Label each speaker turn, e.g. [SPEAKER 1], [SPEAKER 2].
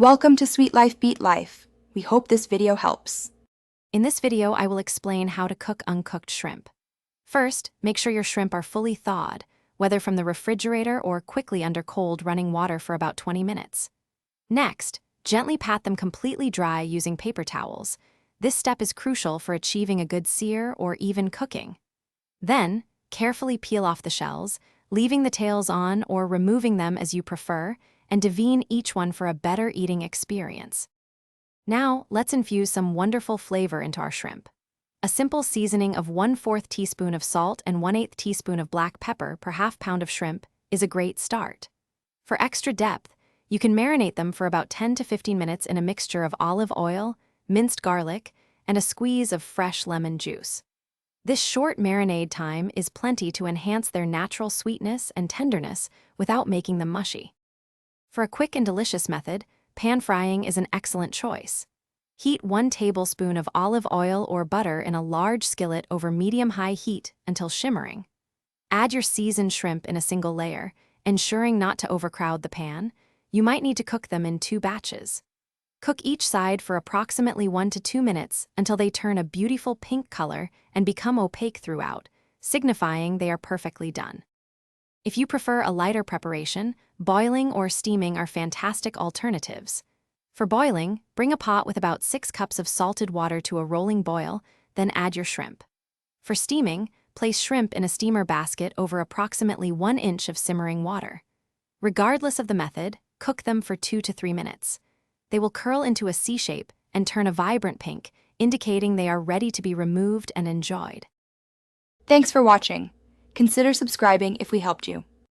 [SPEAKER 1] Welcome to Sweet Life Beat Life. We hope this video helps.
[SPEAKER 2] In this video, I will explain how to cook uncooked shrimp. First, make sure your shrimp are fully thawed, whether from the refrigerator or quickly under cold running water for about 20 minutes. Next, gently pat them completely dry using paper towels. This step is crucial for achieving a good sear or even cooking. Then, carefully peel off the shells, leaving the tails on or removing them as you prefer, and devine each one for a better eating experience. Now, let's infuse some wonderful flavor into our shrimp. A simple seasoning of 1/4 teaspoon of salt and 1/8 teaspoon of black pepper per half pound of shrimp is a great start. For extra depth, you can marinate them for about 10 to 15 minutes in a mixture of olive oil, minced garlic, and a squeeze of fresh lemon juice. This short marinade time is plenty to enhance their natural sweetness and tenderness without making them mushy. For a quick and delicious method, pan frying is an excellent choice. Heat 1 tablespoon of olive oil or butter in a large skillet over medium-high heat until shimmering. Add your seasoned shrimp in a single layer, ensuring not to overcrowd the pan. You might need to cook them in 2 batches. Cook each side for approximately 1 to 2 minutes until they turn a beautiful pink color and become opaque throughout, signifying they are perfectly done. If you prefer a lighter preparation, boiling or steaming are fantastic alternatives. For boiling, bring a pot with about 6 cups of salted water to a rolling boil, then add your shrimp. For steaming, place shrimp in a steamer basket over approximately 1 inch of simmering water. Regardless of the method, cook them for 2 to 3 minutes. They will curl into a C shape and turn a vibrant pink, indicating they are ready to be removed and enjoyed.
[SPEAKER 1] Thanks for watching. Consider subscribing if we helped you.